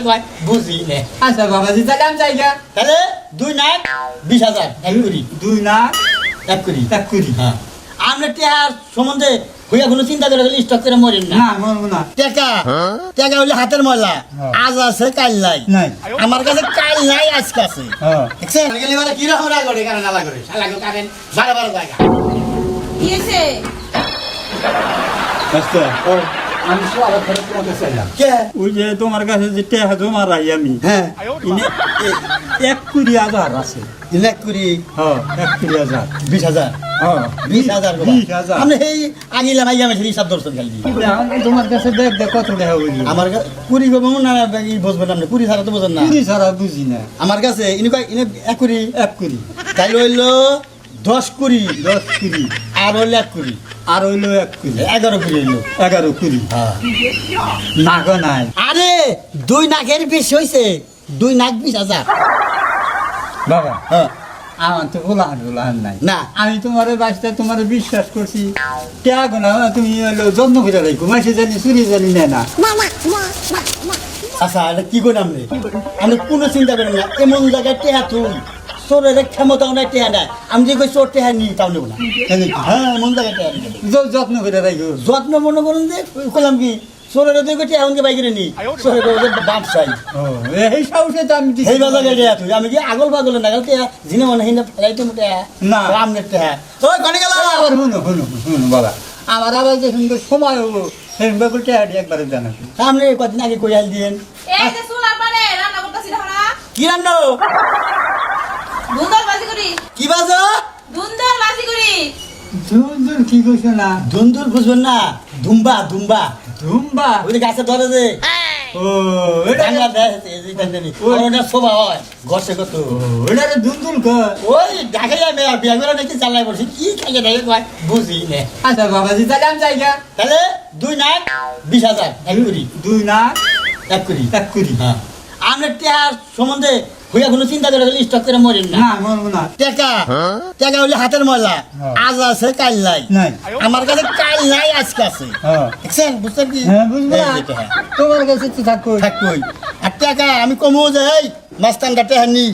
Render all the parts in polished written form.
কয় বুঝি নে। আচ্ছা বাবাজি তাহলে আমি জায়গা তাহলে 2 লাখ 20,000 এক কুড়ি 2 লাখ এক কুড়ি 1 কোটি। হ্যাঁ আমরা টেহার সম্বন্ধে হইয়া কোনো চিন্তা করে গেলে স্টক করে মরেন না। না মরবো না। টাকা টাকা হইলে হাতের ময়লা, আজ আছে কাল নাই। নাই আমার কাছে কাল নাই, আজকে আছে। হ্যাঁ দেখছেন গেলে মানে কিরকম রাগ করে কারণ আলা করে শালাকে কারেন বারে বারে জায়গা কি হয়েছে? আচ্ছা আমি সব খরচ তোমাকে চাইলাম কে ওই যে তোমার কাছে যে টাকা জমা রাই আমি হ্যাঁ ইনে 1,20,000 আছে। এক কুড়ি হ্যাঁ 1,20,000 20,000 হ্যাঁ 20,000 20,000 আপনি এই আগিলা মাইয়া মেশিন হিসাব ধরছেন খালি আমি তোমার কাছে দেখ কত টাকা বুঝি আমার কুড়ি গো না বুঝবেন আপনি কুড়ি ছাড়া তো বোঝেন না। 20 ছাড়া বুঝি না। আমার কাছে ইনি কয় ইনি এক কুড়ি 1 কোটি তাই হইলো 10 কুড়ি 10 কোটি আর হইলো এক কুড়ি আর হইলো 1 কোটি 11 কুড়ি হইলো 11 কোটি হ্যাঁ না গো নাই। আরে 2 লাখের বেশি হইছে 2 লাখ 20,000 বাবা হ্যাঁ আমার তো গোলাহান নাই না আমি তোমার বাসটা তোমার বিশ্বাস করছি ত্যাগ না তুমি হলো যত্ন করে রাখো মাসে জানি চুরি জানি নেয় না। আচ্ছা এটা কি করেন আপনি কোনো চিন্তা করেন না এমন জায়গায় টেহা তুই চোরের ক্ষমতাও নাই টেহা নাই আমি যে কই চোর টেহা নিই তাও নেব না হ্যাঁ এমন জায়গায় টেহা নিই যত্ন করে রাখো। যত্ন মনে করুন যে কইলাম কি চোরের দুই কোটি এমনকি বাইকের নি চোরের বাপ চাই ও এই সাহসে তো আমি দিছি। সেই বাজারে টেহা তুই আমি কি আগল পাগল না গেল টেহা জিনে মনে হিনে ফেলাইতে টেহা না। আমনের টেহা ওই কনে গেল আবার শুনো বাবা আমার আবার যে সুন্দর সময় হবো সেরকম ব্যাপার টেহাটি একবারে জানাবো। সামনে কদিন আগে কই আল দিয়েন এই যে চুলার পারে রান্না করতেছি দেখো না। কি রান্না দুন্দর বাজি করি, কি বাজো দুন্দর বাজি করি। দুজন কি করছো না ধুন্দুল বুঝবেন না ধুম্বা ধুম্বা ধুম্বা ওই যে গাছে ধরে যে ও এটা বাংলাদেশ ওটা শোভা হয় ঘষে কত ওটা ধুন্দুল কর। ওই ঢাকাই মেয়া বিয়া করে নাকি চালাই পড়ছি কি খাইয়ে দেয় কয় বুঝি নে আচ্ছা বাবাজি তাহলে আমি জায়গা তাহলে 2 লাখ 20,000 এক কুড়ি 2 লাখ এক কুড়ি 1 কোটি। হ্যাঁ আমরা টেহার সম্বন্ধে হইয়া কোনো চিন্তা করে গেলে স্টক করে মরেন না। না মরবো না। টাকা টাকা হইলে হাতের ময়লা, আজ আছে কাল নাই। নাই আমার কাছে কাল নাই, আজকে আছে। হ্যাঁ দেখছেন বুঝছেন কি হ্যাঁ বুঝবো এই না যে টাকা। তোমার কাছে তো থাকো থাকবই আর টাকা আমি কমও যে এই মাস্তান কাটে হানি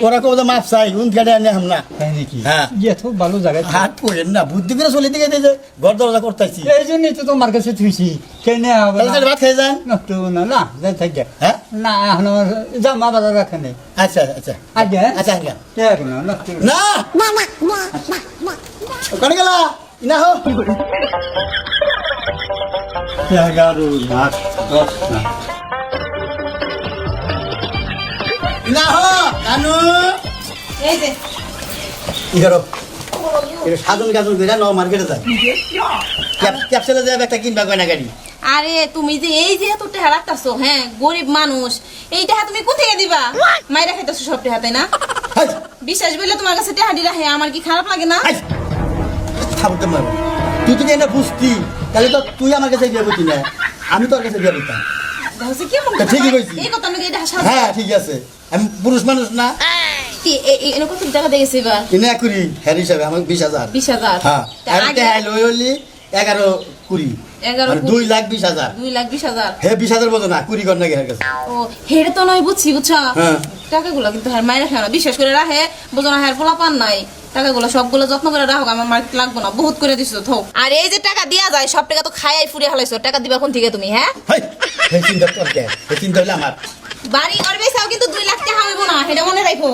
ওরা কবে মাপ চাই উন কাটে আনি হামনা তাই নাকি হ্যাঁ। এত ভালো জায়গা হাত পড়েন না বুদ্ধি করে চলে দিকে যে ঘর দরজা করতেছি এই জন্যই তো তোমার কাছে থুইছি কেনে হবে তাহলে ভাত খেয়ে যান নষ্ট হবো না না যাই থাকি হ্যাঁ না এখন আমার জামা বাজার রাখা নেই আচ্ছা আচ্ছা আগে আচ্ছা আচ্ছা ঠিক না নষ্ট হবো না। না ওখানে গেলা ইনা হো 11 লাখ 10 লাখ ইনা হো কানু এই যে ইগারো এটা সাধন গাজন বেরা ন মার্কেটে যায় ক্যাপসুলে যায় একটা কিনবা গয়না গাড়ি আরে তুমি যে এই যে এত টাকা রাখতাছো, হ্যাঁ গরিব মানুষ, এই টাকা তুমি কোথায় দিবা? মাইরা খাইতেছো সব টাকা, তাই না? হাই বিশ্বাস বললে তোমার কাছে টাকা দি রাখে, আমার কি খারাপ লাগে না? হাই থামতে মারো তুই যদি এটা বুঝতি তাহলে তো তুই আমার কাছে বিয়ে করতি না আমি তোর কাছে বিয়ে করতাম দেখো কি মন তা ঠিকই কইছি। এই কথা নাকি এটা হাসা হ্যাঁ ঠিক আছে আমি পুরুষ মানুষ না কি এনে কত টাকা দিয়ে গেছে এবার? কিনে করি হ্যার হিসাবে আমার 20,000 20,000 হ্যাঁ তা আর আগে টাকা লই হলি 11 কুড়ি 11 মানে 2,20,000 2,20,000 হে 20,000 বলতো না কুড়ি কর নাকি হের কাছে ও হেড়ে তো নয় বুঝছি বুঝছো হ্যাঁ। টাকাগুলো কিন্তু হ্যাঁ মাইরা খায় না, বিশ্বাস করে রাখে, বুঝো না হ্যাঁ পোলা পান নাই, টাকাগুলো সবগুলো যত্ন করে রাখো, আমার মার্কেট লাগবো না, বহুত করে দিছো থো। আর এই যে টাকা দিয়া যায় সব টাকা তো খাইয়াই ফুরিয়ে হালাইছো, টাকা দিবা কোন থেকে তুমি? হ্যাঁ হাই হে চিন্তা কর কে হে চিন্তা হইলে আমার বাড়ি ঘর বেচাও কিন্তু 2 লাখ টাকা হইব না, এটা মনে রাখো।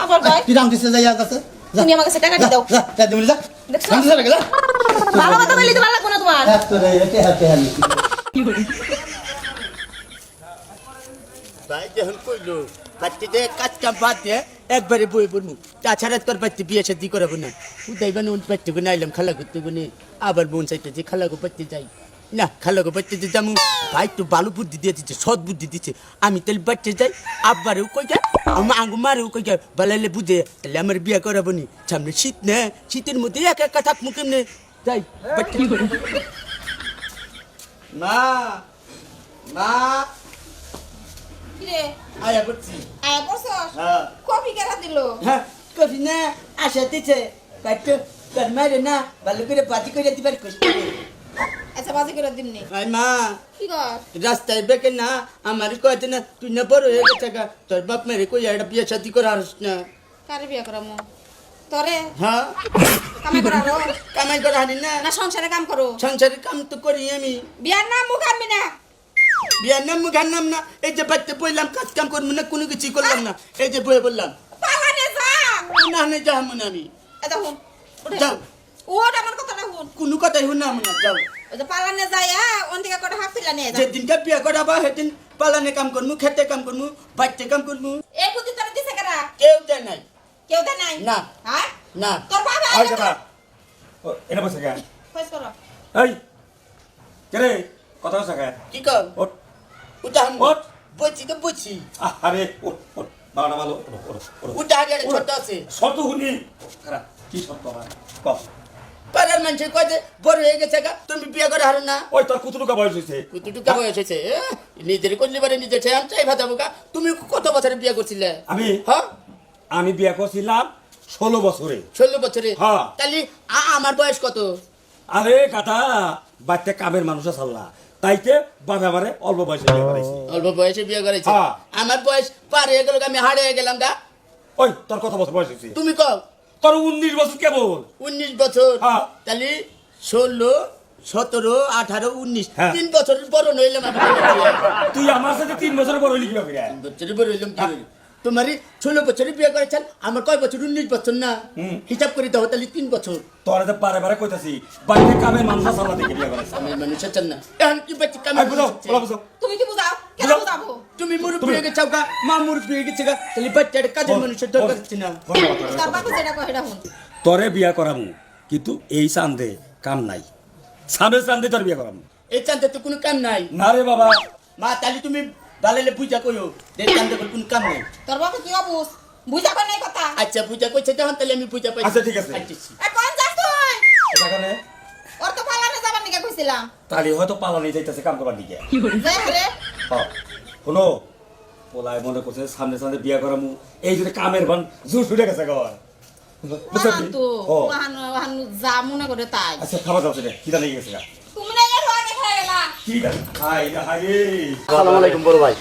আবার কয় তুই রাম দিতে যাই আছে তুমি আমার কাছে টাকা দিয়ে দাও, যা যা তুমি যা দেখছো? রাম দিতে যা ভালো কথা বললি তো ভালো লাগবো না তোমার। হাত করে এতে হাতে হানি ভাই যখন কইলো বাচ্চাদের কাজ কাম বাদ দিয়ে একবারে বই পড়মু তাছাড়া তোর বাচ্চা বিয়ে শাদি করাবো না উদাই বানো বাচ্চা গুনে আইলাম খালা করতে গুনে আবার বোন চাইতে যে খালা গো বাচ্চা যাই না খালা গো বাচ্চা যে যামু ভাই তো ভালো বুদ্ধি দিয়ে দিচ্ছে সৎ বুদ্ধি দিচ্ছে আমি তাহলে বাচ্চা যাই আব্বারেও কই যা আমার আঙ্গু মারেও কই যা বালাইলে বুঝে তাহলে আমার বিয়ে করাবো নি সামনে শীত না শীতের মধ্যে একা একা থাকবো কেমনে যাই বাচ্চা মা মা কিরে আয়া করছি আয়া পড়ছস? হ্যাঁ কফি কেরা দিলো? হ্যাঁ কফি না আশা দিচ্ছে কাটতো তোর মারে না ভালো করে বাতি করে দিবার কষ্ট আচ্ছা বাজি করে দিমনি আই মা কি কর রাস্তায় বেকে না আমার কয়েছে না তুই না বড় হয়ে গেছে গা তোর বাপ মেরে কই একটা বিয়ে শাদি করে আসিস না কারে বিয়া করামু তোরে হ্যাঁ কামাই করারো কামাই করে হানি না না সংসারে কাম করো সংসারের কাম তো করি আমি বিয়ার নাম মুখ আনবি না বিয়ার নাম মুখার নাম না এই যে বাচ্চা বললাম কাজ কাম করবো না কোনো কিছু করলাম না এই যে বয়ে বললাম পালানে যা না না যাও মনে আমি এটা হুন যাও ওট আমার কথা না হুন কোনো কথাই শুন না মনে যাও ওই যে পালানে যায় ওন থেকে কটা হাফ পিলা নিয়ে যা যেদিনকে বিয়া করাবা সেদিন পালানে কাম করবো খেতে কাম করবো বাচ্চা কাম করবো এই বুদ্ধি তোর দিছে কারা কেউ দেয় নাই কেউ দে নাই না। হ্যাঁ না তোর বাবা ওই যাবা এটা বসে গা কইস করো এই কে কথা বসে গা কি কর ওঠ উঠাম ওঠ বলছি তো বুঝছি আরে ওঠ ওঠ বাবা ভালো ওঠ ওঠ উঠা হারিয়ে ছোট আছে শর্ত শুনি খারাপ কি শর্ত আমার ক পাড়ার মানুষের কয় যে বড় হয়ে গেছে গা তুমি বিয়ে করে হারো না ওই তোর কুতুটুকা বয়স হয়েছে কুতুটুকা বয়স হয়েছে নিজের করলে পারে নিজের ছেলে চাই ভাতাবো গা তুমি কত বছরে বিয়ে করছিলে আমি হ্যাঁ আমি বিয়ে করছিলাম 16 বছরে 16 বছরে হ্যাঁ। তাহলে আমার বয়স কত আরে কাটা বাচ্চা কামের মানুষ আসাল্লা তাইতে বাবা আমারে অল্প বয়সে বিয়ে করাইছে অল্প বয়সে বিয়ে করেছে হ্যাঁ। আমার বয়স পার হয়ে গেল আমি হারিয়ে গেলাম গা ওই তোর কত বছর বয়স হয়েছে তুমি কও তোর 19 বছর কেবল 19 বছর হ্যাঁ। তাহলে 16 17 18 19 হ্যাঁ। 3 বছরের বড় নইলাম আমি তুই আমার সাথে 3 বছর বড় হইলি কিভাবে রে? বছরের বড় হইলাম কি হইলো? তোমারই 16 বছরে বিয়ে করেছেন আমার কয় বছর 19 বছর না হিসাব করে দাও তাহলে 3 বছর তোর তো বারে বারে কইতাছি বাচ্চা কামের মানুষ আসাল্লা দেখে বিয়ে করাইছে আমি মানুষ আছেন না এখন কি বাচ্চা কামে এই বুঝাও বলা বুঝাও তুমি কি বুঝাও কেন বুঝাও। বুঝাবো তুমি মুরব্বি হয়ে গেছো গা মা মুরব্বি হয়ে গেছে গা তাহলে বাচ্চাটা কাজের মানুষের দরকার হচ্ছে না তোর বাবা যেটা কয় এটা হুন তোরে বিয়া করামু কিন্তু এই চান্দে কাম নাই সামনে চান্দে তোর বিয়া করামু এই চান্দে তো কোনো কাম নাই না রে বাবা মা তাহলে তুমি বালাইলে পূজা কইও এই চান্দে কোনো কাম নাই তোর বাবা কি অবুস বুঝা কয় নাই কথা আচ্ছা পূজা কইছে তখন তাহলে আমি পূজা পাই আচ্ছা, ঠিক আছে। এ কোন যাস তুই এখানে ওর তো পালানে যাবার নিকে কইছিলাম তাহলে হয়তো পালানি যাইতেছে কাম করবার দিকে যাই হরে শোনো পোলায় মনে করছে সামনে সামনে বিয়া করামু এই যদি কামের বান জোর ছুটে গেছে গর পালান তো ও ওহান যা মনে করে তাই আচ্ছা খাবার দাও সেটা খিদা লেগে গেছে গা তুমি না এর আগে খেয়ে গেলা ঠিক আছে হাই হাই আসসালামু আলাইকুম বড় ভাই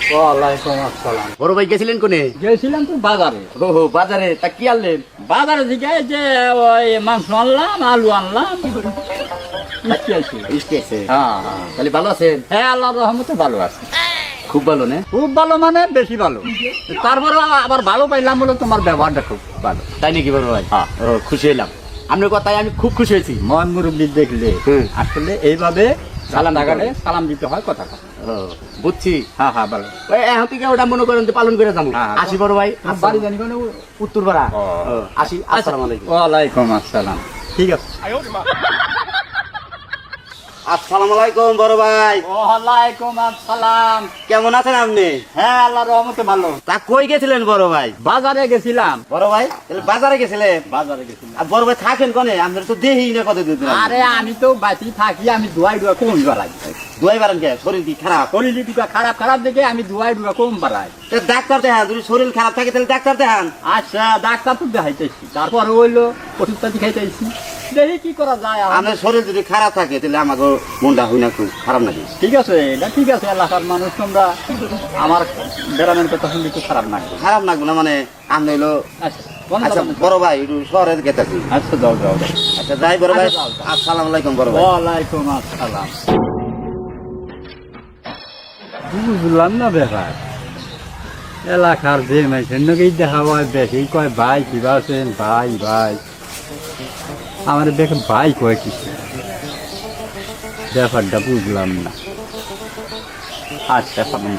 ওয়ালাইকুম আসসালাম বড় ভাই গেছিলেন কোনে গেছিলাম তো বাজারে ও বাজারে তা কি আনলেন বাজারে থেকে এই যে ওই মাংস আনলাম আলু আনলাম কি আছে ইস্টি আছে হ্যাঁ হ্যাঁ তাহলে ভালো আছেন হ্যাঁ আল্লাহর রহমতে ভালো আছে খুব ভালো না খুব ভালো মানে বেশি ভালো তারপরে আবার ভালো পাইলাম বলে তোমার ব্যবহারটা খুব ভালো তাই নাকি বড় ভাই হ্যাঁ। ও খুশি হলাম আপনার কথায় আমি খুব খুশি হয়েছি মন মুরব্বী দেখলে হুম। আসলে এইভাবে সালাম রাস্তাঘাটে দিতে সালাম দিতে হয় কথা কথা ও, বুঝছি হ্যাঁ হ্যাঁ ভালো ওই এখন থেকে ওটা মনে করেন যে পালন করে যাবো হ্যাঁ, আসি বড় ভাই তোমার বাড়ি জানি কোনো উত্তরপাড়া ও। আসি আসসালামু আলাইকুম ওয়ালাইকুম আসসালাম ঠিক আছে আসসালামু আলাইকুম বড় ভাই ওয়ালাইকুম আসসালাম কেমন আছেন আপনি হ্যাঁ আল্লাহর রহমতে ভালো তা কই গেছিলেন বড় ভাই বাজারে গেছিলাম বড় ভাই তাহলে বাজারে গেছিলেন বাজারে গেছিলাম আর বড় ভাই থাকেন কোনে আপনার তো দেহি না কত দিন আরে আমি তো বাঁচি থাকি আমি ধোয়াই ডুয়া কম বাড়াই দুয়াই বারেন কে শরীর কি খারাপ শরীর যদি খারাপ খারাপ দেখে আমি ধোয়াই ডুয়া কম বাড়াই তা ডাক্তার দেখান যদি শরীর খারাপ থাকে তাহলে ডাক্তার দেখান আচ্ছা ডাক্তার তো দেখাইতেছি তারপরে হইলো ওষুধ পাতি খাইতেছি দেখি কি করা যায় আর। আপনার শরীর যদি খারাপ থাকে তাহলে আমাকে মনটা হই না খুব খারাপ নাকি ঠিক আছে এটা ঠিক আছে এলাকার মানুষ তোমরা আমার গ্রামের কথা শুনলে একটু খারাপ লাগবে খারাপ লাগবে না মানে আমি হইলো আচ্ছা কোন আচ্ছা ধরনের? বড় ভাই একটু শহরে গেতেছি আচ্ছা যাও যাও যাও। আচ্ছা যাই বড় ভাই আচ্ছা, যাও, যাও। আসসালামু আলাইকুম বড় ভাই ওয়ালাইকুম আসসালাম বুঝলাম না ব্যাপার এলাকার যে মেশিন নাকি দেখা হয় বেশি কয় ভাই কিবা আছেন ভাই ভাই আমার দেখে ভাই কয় কিছু ব্যাপারটা বুঝলাম না আচ্ছা সময়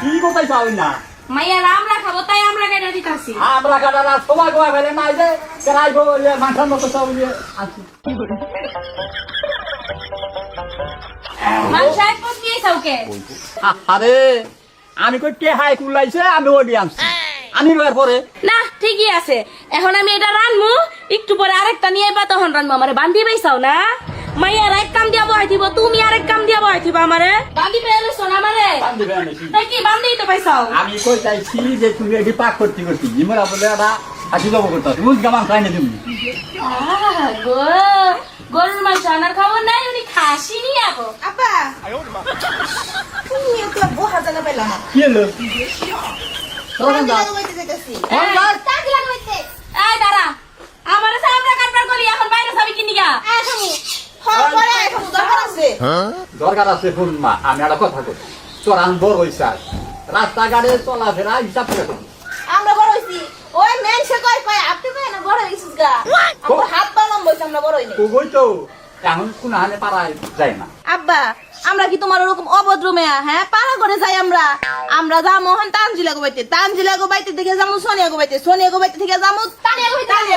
কি কোথায় পাই না মাইয়া আমরা খাবো তাই আমরা কেটে দিতেছি আমরা কাটারা সময় কয় ফেলে নাই যে কেরাই বলে মাথার মতো সব ইয়ে আছে মানুষ এক পথ দিয়েছে ওকে আরে আমি কই কে হাই কুলাইছে আমি ওডি আনছি আমি রয়ের পরে না ঠিকই আছে এখন আমি এটা রানমু একটু পরে আরেকটা নিয়ে বা তখন রানবো আমারে বান্ধি পাইছাও না মাইয়ার এক কাম দিয়া বহাই দিব তুমি আরেক কাম দিয়া বহাই দিব আমারে বান্ধি পেয়েছো না আমারে তাই কি বান্ধি তো পাইছাও আমি কই চাইছি যে তুমি এটি পাক করতে করতে জিমরা বলে এটা আসি যাবো করতে রোজ গামান খাই না তুমি গরুর মাংস আনার খবর নাই উনি খাসি নিয়ে আবো আব্বা তুমি তো বহা জানা পেলা না কি হলো তখন যা টাকি লাগাইতে এই দাঁড়া আমার সামনে কাটবার গলি এখন বাইরে যাবি কি নিগা দরকার আছে ফোন মা আমি একটা কথা কই চোরান বড় হইছে রাস্তাঘাটে চলাফেরা হিসাব করে আমরা বড় হইছি ওই মেনসে কয় কয় আপনি কয় না বড় হইছিস গা আমরা হাত পালাম বইছ আমরা বড় হইনি তো বই তো এখন কোন হানে পারায় যায় না আব্বা আমরা কি তোমার ওরকম অভদ্র মেয়া হ্যাঁ পাড়া করে যাই আমরা যা মোহন তানজিলা গোবাইতে থেকে যামু সোনিয়া গোবাইতে থেকে যামু তানিয়া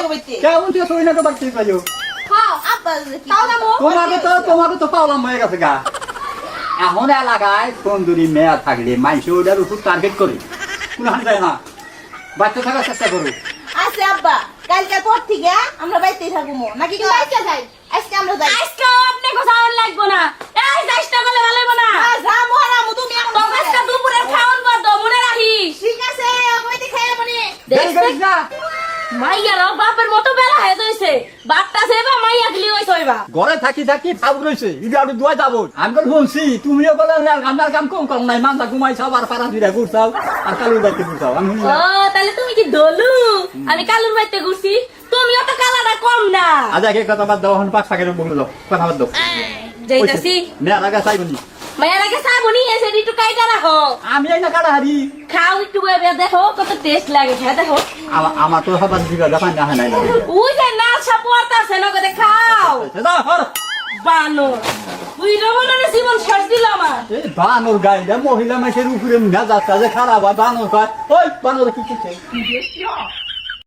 গোবাইতে কেমন তুই সই না তো বাড়তে যাইও হ্যাঁ আব্বা তাও যামু তোমাকে তো পাওলাম হয়ে গেছে গা এখন এলাকায় তন্দুরি মেয়া থাকলে মানুষ ওটার উপর টার্গেট করে কোন হানে যায় না বাচ্চা থাকার চেষ্টা করো আছে আব্বা কালকে পর থেকে আমরা বাইতেই থাকবো নাকি কি বাইতে যাই আজকে আমরা যাই আজকে আপনি কথা লাগবো না এই যাইস্তা বলে ভালো হইবো না যামু হারামু তুমি এখন তো আজকে দুপুরের খাওন বন্ধ মনে রাখিস ঠিক আছে গোবাইতে খাইয়া বনি দেরি করিস না মাইয়ার বাপের মতো বেলা হয়ে যাইছে বাপটা সেবা মাইয়া গলি হইছে হইবা ঘরে থাকি ফাউল রয়েছে ইডি আর দুয়া যাব আমি তো বলছি তুমিও বলে আমার কাম কম কম নাই মানটা ঘুমাইছাও আর পাড়া ফিরা ঘুরছাও আর কালু বাইতে ঘুরছাও আমি ও তাহলে তুমি কি দলু আমি কালুর বাইতে ঘুরছি তুমিও তো কালাটা কম না আজ আগে কথা বাদ দাও এখন পাঁচ ফাঁকের বলে দাও কথা বাদ দাও যাইতাছি মেয়া লাগা চাইবনি মায়ের আগে সাবনি এসে একটু কাইটা রাখো আমি এই না কাটা হারি খাও একটু বেবে দেখো কত টেস্ট লাগে খেয়ে দেখো আমার তো হঠাৎ দিবা দেখা না নাই লাগে ওই যে নাচা পড়তাছে না কতে খাও বানর তুই রমনের জীবন শেষ দিল আমার এই বানর গাইডা মহিলা মেসের উপরে মেজাজটা যে খারাপ হয় বানর কয় ওই বানর কি করছে